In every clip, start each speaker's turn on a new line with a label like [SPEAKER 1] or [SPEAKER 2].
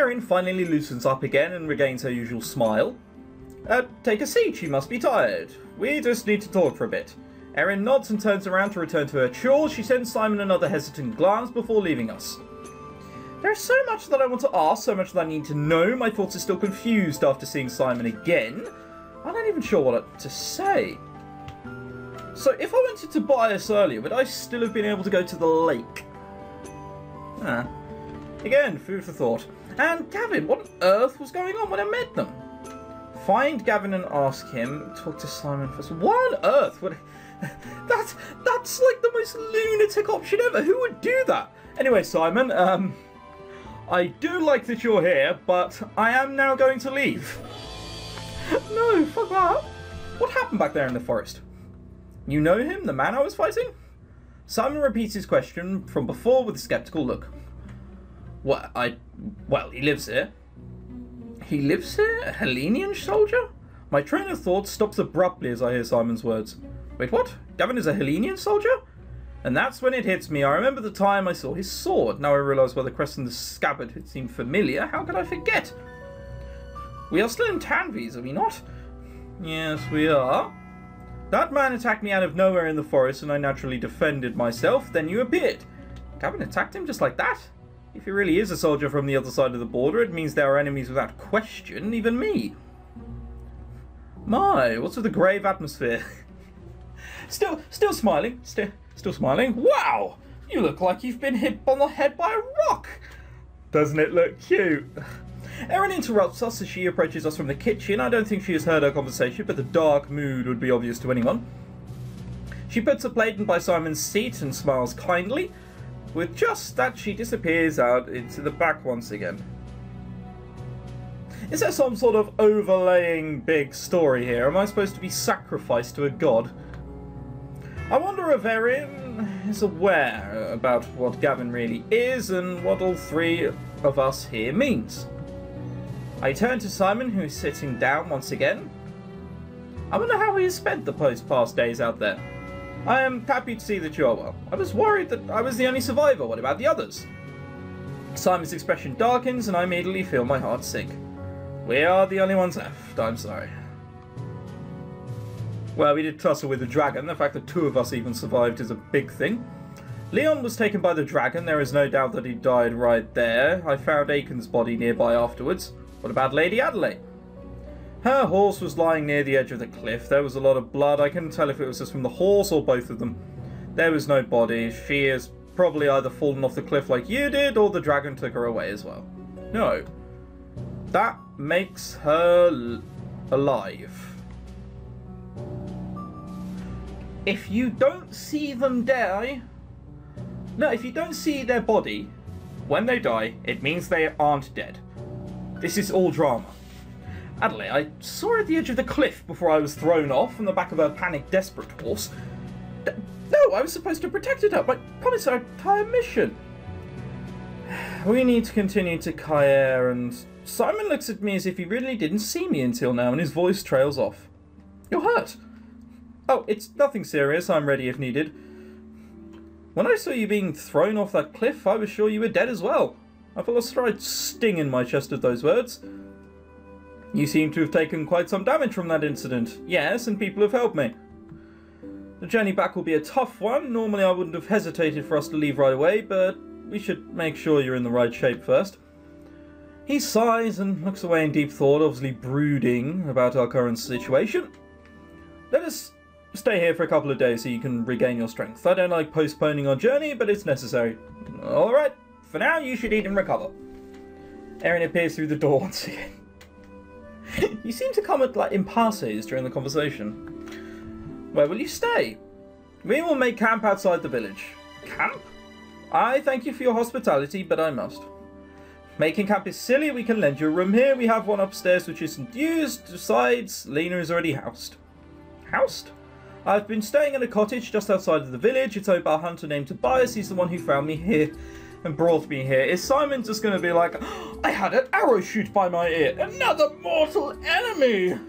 [SPEAKER 1] Erin finally loosens up again and regains her usual smile. Take a seat, you must be tired. We just need to talk for a bit. Erin nods and turns around to return to her chores. She sends Simon another hesitant glance before leaving us. There's so much that I want to ask, so much that I need to know. My thoughts are still confused after seeing Simon again. I'm not even sure what to say. So, if I went to Tobias earlier, would I still have been able to go to the lake? Again, food for thought. And Gavin, what on earth was going on when I met them? Find Gavin and ask him. Talk to Simon first. What on earth? That's like the most lunatic option ever. Who would do that? Anyway, Simon, I do like that you're here, but I am now going to leave. No, fuck that. What happened back there in the forest? You know him, the man I was fighting? Simon repeats his question from before with a skeptical look. Well, he lives here. He lives here? A Hellenian soldier? My train of thought stops abruptly as I hear Simon's words. Wait, what? Gavin is a Hellenian soldier? And that's when it hits me. I remember the time I saw his sword. Now I realise why the crest and the scabbard had seemed familiar. How could I forget? We are still in Tanvies, are we not? Yes, we are. That man attacked me out of nowhere in the forest and I naturally defended myself. Then you appeared. Gavin attacked him just like that? If he really is a soldier from the other side of the border, it means there are enemies without question, even me. My, what's with the grave atmosphere? Still smiling. Still smiling. Wow! You look like you've been hit on the head by a rock. Doesn't it look cute? Erin interrupts us as she approaches us from the kitchen. I don't think she has heard our conversation, but the dark mood would be obvious to anyone. She puts a plate in by Simon's seat and smiles kindly. With just that, she disappears out into the back once again. Is there some sort of overlaying big story here? Am I supposed to be sacrificed to a god? I wonder if Erin is aware about what Gavin really is and what all three of us here means. I turn to Simon, who is sitting down once again. I wonder how he has spent the past days out there. I am happy to see that you are well. I was worried that I was the only survivor. What about the others? Simon's expression darkens and I immediately feel my heart sink. We are the only ones left. I'm sorry. Well, we did tussle with the dragon. The fact that two of us even survived is a big thing. Leon was taken by the dragon. There is no doubt that he died right there. I found Aiken's body nearby afterwards. What about Lady Adelaide? Her horse was lying near the edge of the cliff. There was a lot of blood. I couldn't tell if it was just from the horse or both of them. There was no body. She has probably either fallen off the cliff like you did, or the dragon took her away as well. No. That makes her alive. If you don't see them die... No, if you don't see their body when they die, it means they aren't dead. This is all drama. Adelaide, I saw her at the edge of the cliff before I was thrown off on the back of a panicked, desperate horse. No, I was supposed to have protected her. I promised our entire mission. We need to continue to Kair, and Simon looks at me as if he really didn't see me until now, and his voice trails off. You're hurt. Oh, it's nothing serious. I'm ready if needed. When I saw you being thrown off that cliff, I was sure you were dead as well. I felt a slight sting in my chest at those words. You seem to have taken quite some damage from that incident. Yes, and people have helped me. The journey back will be a tough one. Normally I wouldn't have hesitated for us to leave right away, but we should make sure you're in the right shape first. He sighs and looks away in deep thought, obviously brooding about our current situation. Let us stay here for a couple of days so you can regain your strength. I don't like postponing our journey, but it's necessary. Alright, for now you should eat and recover. Erin appears through the door once again. You seem to come at like impasses during the conversation. Where will you stay? We will make camp outside the village. Camp? I thank you for your hospitality, but I must. Making camp is silly. We can lend you a room here. We have one upstairs which isn't used. Besides, Lena is already housed. Housed? I've been staying in a cottage just outside of the village. It's owned by a hunter named Tobias. He's the one who found me here and brought me here. Is Simon just going to be like, oh, I had an arrow shoot by my ear. Another mortal enemy.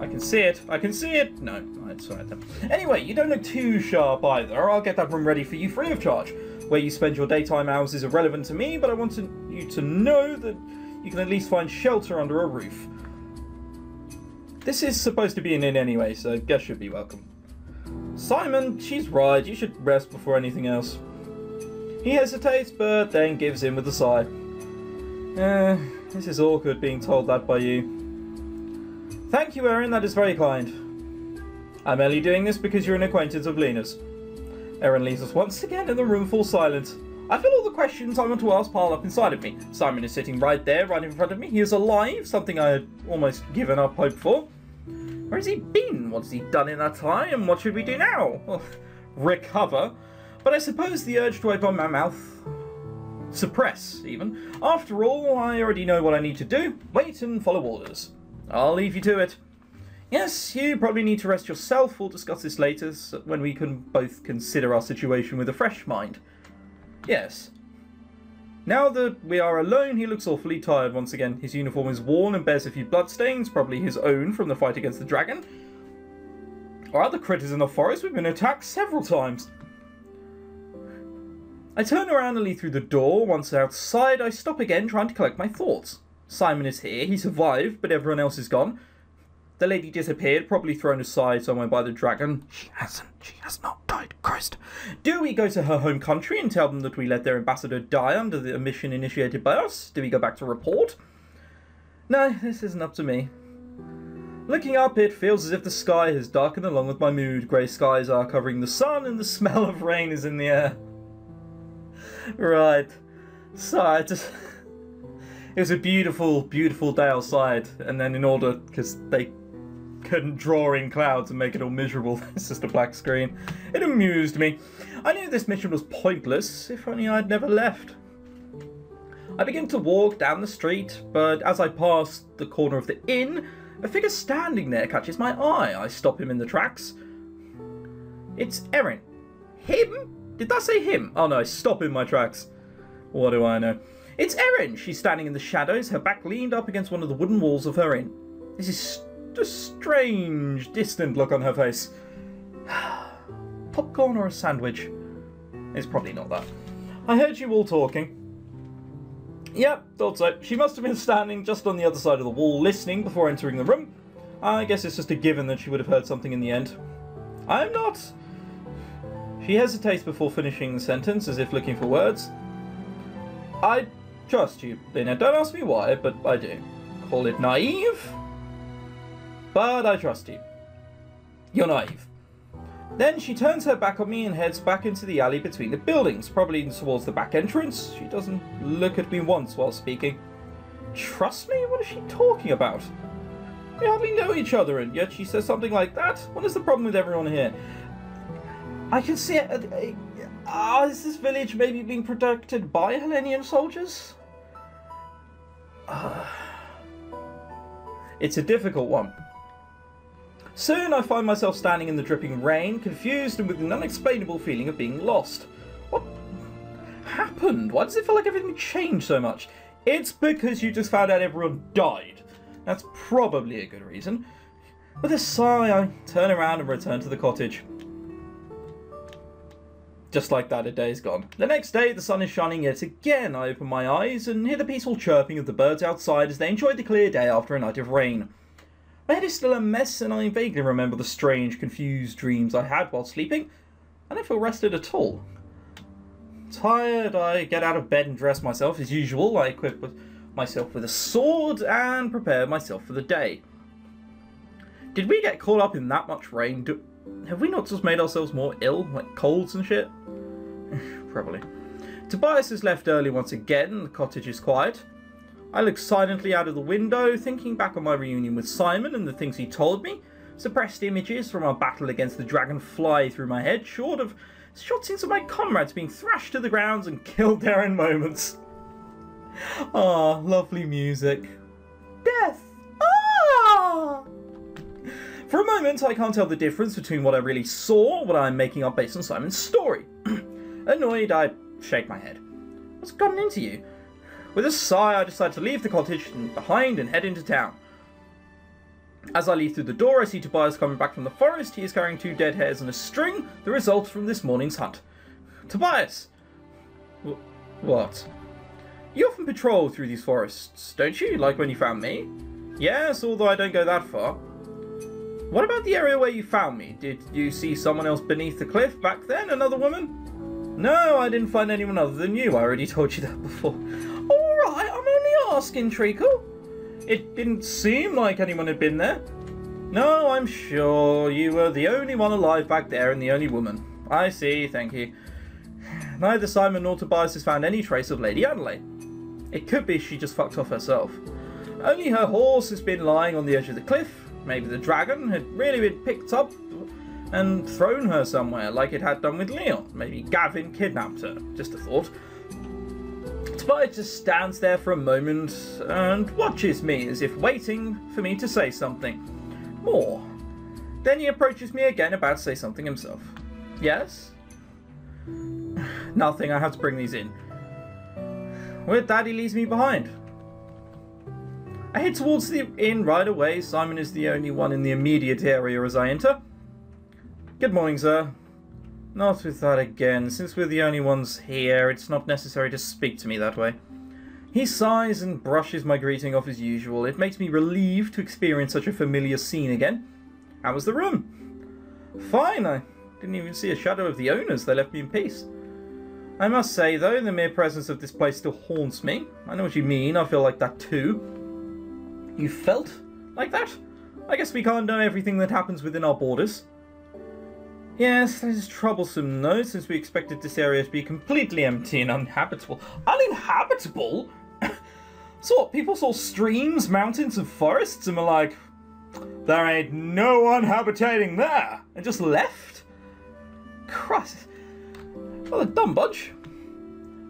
[SPEAKER 1] I can see it. I can see it. No, it's alright then. Anyway, you don't look too sharp either. I'll get that room ready for you free of charge. Where you spend your daytime hours is irrelevant to me, but I want you to know that you can at least find shelter under a roof. This is supposed to be an inn anyway, so guests should be welcome. Simon, she's right, you should rest before anything else. He hesitates, but then gives in with a sigh. This is awkward being told that by you. Thank you, Erin, that is very kind. I'm only doing this because you're an acquaintance of Lena's. Erin leaves us once again in the room full silent. I feel all the questions I want to ask pile up inside of me. Simon is sitting right there, right in front of me. He is alive, something I had almost given up hope for. Where has he been? What's he done in that time? And what should we do now? Well, recover. But I suppose the urge to open my mouth... suppress, even. After all, I already know what I need to do. Wait and follow orders. I'll leave you to it. Yes, you probably need to rest yourself. We'll discuss this later, when we can both consider our situation with a fresh mind. Yes. Now that we are alone, he looks awfully tired once again. His uniform is worn and bears a few bloodstains, probably his own from the fight against the dragon. Our other critters in the forest, we've been attacked several times. I turn around and leave through the door. Once outside, I stop again, trying to collect my thoughts. Simon is here. He survived, but everyone else is gone. The lady disappeared, probably thrown aside somewhere by the dragon. She hasn't. She has not died, Christ. Do we go to her home country and tell them that we let their ambassador die under the mission initiated by us? Do we go back to report? No, this isn't up to me. Looking up, it feels as if the sky has darkened along with my mood. Grey skies are covering the sun and the smell of rain is in the air. Right. So, it was a beautiful, beautiful day outside, and then in order, because they couldn't draw in clouds and make it all miserable, it's just a black screen. It amused me. I knew this mission was pointless, if only I'd never left. I begin to walk down the street, but as I pass the corner of the inn, a figure standing there catches my eye. I stop him in the tracks. It's Erin. Him? Did I say him? Oh no, I stop in my tracks. What do I know? It's Erin! She's standing in the shadows, her back leaned up against one of the wooden walls of her inn. This is a strange, distant look on her face. Popcorn or a sandwich? It's probably not that. I heard you all talking. Yep, thought so. She must have been standing just on the other side of the wall, listening before entering the room. I guess it's just a given that she would have heard something in the end. I'm not. She hesitates before finishing the sentence, as if looking for words. I trust you, Lena. Don't ask me why, but I do. Call it naive, but I trust you. You're naive. Then she turns her back on me and heads back into the alley between the buildings, probably towards the back entrance. She doesn't look at me once while speaking. Trust me? What is she talking about? We hardly know each other, and yet she says something like that? What is the problem with everyone here? I can see it. Is this village maybe being protected by Hellenian soldiers? It's a difficult one. Soon I find myself standing in the dripping rain, confused and with an unexplainable feeling of being lost. What happened? Why does it feel like everything changed so much? It's because you just found out everyone died. That's probably a good reason. With a sigh, I turn around and return to the cottage. Just like that, a day's gone. The next day, the sun is shining yet again. I open my eyes and hear the peaceful chirping of the birds outside as they enjoy the clear day after a night of rain. My head is still a mess, and I vaguely remember the strange, confused dreams I had while sleeping. I don't feel rested at all. Tired, I get out of bed and dress myself as usual. I equip myself with a sword and prepare myself for the day. Did we get caught up in that much rain? Have we not just made ourselves more ill, like colds and shit? Probably. Tobias is left early once again. The cottage is quiet. I look silently out of the window, thinking back on my reunion with Simon and the things he told me. Suppressed images from our battle against the dragon fly through my head, short of shots into my comrades being thrashed to the ground and killed there in moments. Ah, lovely music. Death! Ah! For a moment, I can't tell the difference between what I really saw or what I'm making up based on Simon's story. Annoyed, I shake my head. What's gotten into you? With a sigh, I decide to leave the cottage behind and head into town. As I leave through the door, I see Tobias coming back from the forest. He is carrying 2 dead hares and a string, the result from this morning's hunt. Tobias! What? You often patrol through these forests, don't you? Like when you found me? Yes, although I don't go that far. What about the area where you found me? Did you see someone else beneath the cliff back then? Another woman? No, I didn't find anyone other than you. I already told you that before. Alright, I'm only asking, Treacle. It didn't seem like anyone had been there. No, I'm sure you were the only one alive back there and the only woman. I see, thank you. Neither Simon nor Tobias has found any trace of Lady Adelaide. It could be she just fucked off herself. Only her horse has been lying on the edge of the cliff. Maybe the dragon had really been picked up and thrown her somewhere like it had done with Leon. Maybe Gavin kidnapped her. Just a thought. Tobias just stands there for a moment and watches me as if waiting for me to say something more. Then he approaches me again about to say something himself. Yes? Nothing, I have to bring these in. With that, he leaves me behind. I head towards the inn right away. Simon is the only one in the immediate area as I enter. Good morning, sir. Not with that again. Since we're the only ones here, it's not necessary to speak to me that way. He sighs and brushes my greeting off as usual. It makes me relieved to experience such a familiar scene again. How was the room? Fine. I didn't even see a shadow of the owners. They left me in peace. I must say, though, the mere presence of this place still haunts me. I know what you mean. I feel like that too. You felt like that? I guess we can't know everything that happens within our borders. Yes, that is troublesome, though, since we expected this area to be completely empty and uninhabitable. Uninhabitable? So what, people saw streams, mountains, and forests and were like, there ain't no one habitating there, and just left? Christ. Well, a dumb bunch.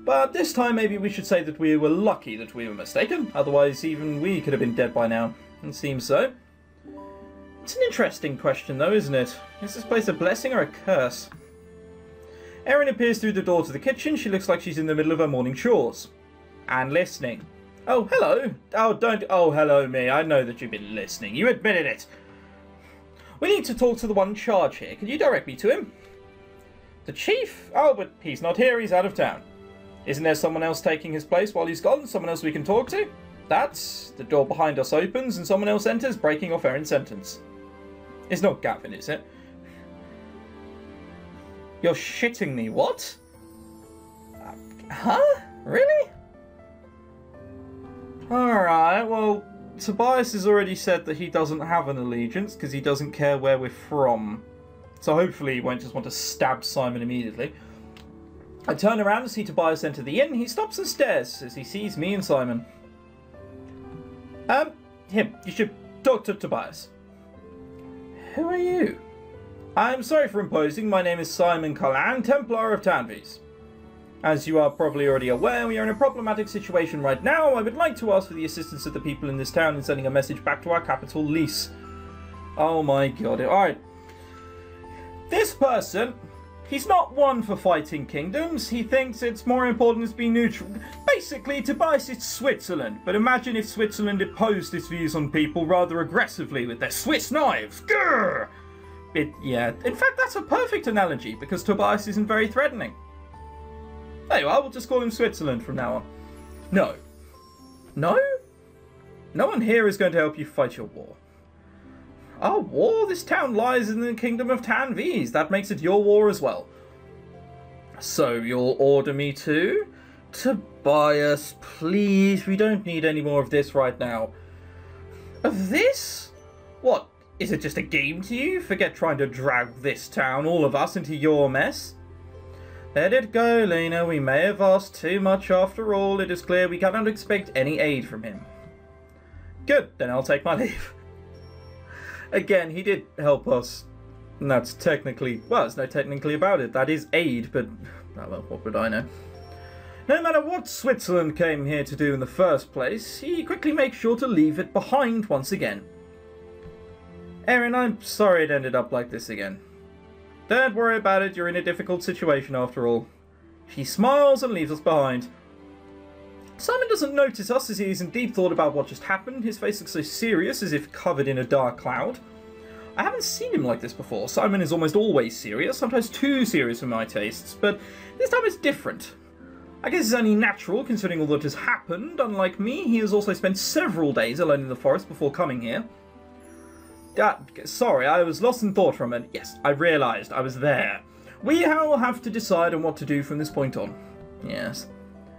[SPEAKER 1] But this time maybe we should say that we were lucky that we were mistaken. Otherwise, even we could have been dead by now. It seems so. It's an interesting question, though, isn't it? Is this place a blessing or a curse? Erin appears through the door to the kitchen. She looks like she's in the middle of her morning chores. And listening. Oh, hello. Oh, hello, me. I know that you've been listening. You admitted it. We need to talk to the one in charge here. Can you direct me to him? The chief? Oh, but he's not here. He's out of town. Isn't there someone else taking his place while he's gone? Someone else we can talk to? That's... The door behind us opens and someone else enters, breaking off Erin's sentence. It's not Gavin, is it? You're shitting me. What? Huh? Really? Alright, well, Tobias has already said that he doesn't have an allegiance because he doesn't care where we're from. So hopefully he won't just want to stab Simon immediately. I turn around and see Tobias enter the inn. He stops and stares as he sees me and Simon. Him. You should talk to Tobias. Who are you? I'm sorry for imposing. My name is Simon Cullan, Templar of Tanvis. As you are probably already aware, we are in a problematic situation right now. I would like to ask for the assistance of the people in this town in sending a message back to our capital, Lys. Oh my god. Alright. This person... He's not one for fighting kingdoms. He thinks it's more important to be neutral. Basically, Tobias is Switzerland. But imagine if Switzerland imposed its views on people rather aggressively with their Swiss knives. Grrr! Yeah, in fact, that's a perfect analogy because Tobias isn't very threatening. There you are, we'll just call him Switzerland from now on. No. No? No one here is going to help you fight your war. Our war? This town lies in the kingdom of Tanvis. That makes it your war as well. So you'll order me to? Tobias, please. We don't need any more of this right now. Of this? What? Is it just a game to you? Forget trying to drag this town, all of us, into your mess. Let it go, Lena. We may have asked too much after all. It is clear we cannot expect any aid from him. Good, then I'll take my leave. Again, he did help us. And that's technically... Well, there's no technically about it. That is aid, but... Well, what would I know? No matter what Switzerland came here to do in the first place, he quickly makes sure to leave it behind once again. Erin, I'm sorry it ended up like this again. Don't worry about it. You're in a difficult situation after all. She smiles and leaves us behind. Simon doesn't notice us as he is in deep thought about what just happened. His face looks so serious, as if covered in a dark cloud. I haven't seen him like this before. Simon is almost always serious, sometimes too serious for my tastes, but this time it's different. I guess it's only natural, considering all that has happened. Unlike me, he has also spent several days alone in the forest before coming here. Sorry, I was lost in thought for a minute. Yes, I realised I was there. We will have to decide on what to do from this point on. Yes.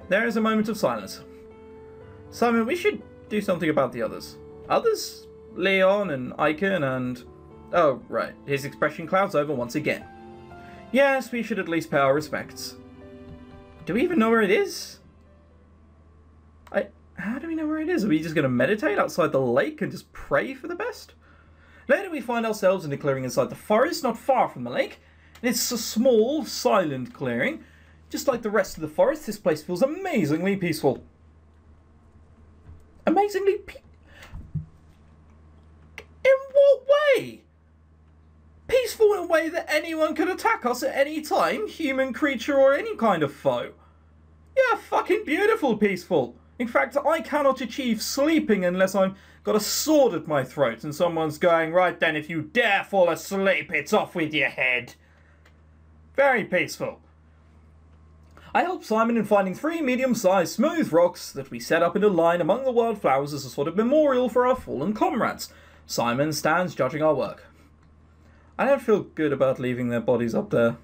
[SPEAKER 1] There is a moment of silence. Simon, we should do something about the others. Others? Leon and Icon and... Oh, right. His expression clouds over once again. Yes, we should at least pay our respects. Do we even know where it is? How do we know where it is? Are we just going to meditate outside the lake and just pray for the best? Later we find ourselves in a clearing inside the forest, not far from the lake. And it's a small, silent clearing. Just like the rest of the forest, this place feels amazingly peaceful. Amazingly in what way? Peaceful in a way that anyone could attack us at any time, human creature or any kind of foe. Yeah, fucking beautiful peaceful. In fact, I cannot achieve sleeping unless I've got a sword at my throat and someone's going, right then, if you dare fall asleep, it's off with your head. Very peaceful. I help Simon in finding 3 medium-sized smooth rocks that we set up in a line among the wildflowers as a sort of memorial for our fallen comrades. Simon stands judging our work. I don't feel good about leaving their bodies up there.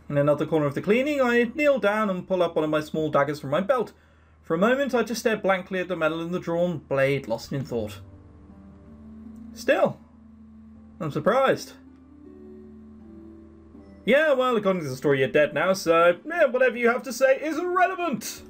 [SPEAKER 1] In another corner of the cleaning, I kneel down and pull up one of my small daggers from my belt. For a moment, I just stare blankly at the metal in the drawn blade, lost in thought. Still, I'm surprised. Yeah, well, according to the story, you're dead now, so yeah, whatever you have to say is irrelevant.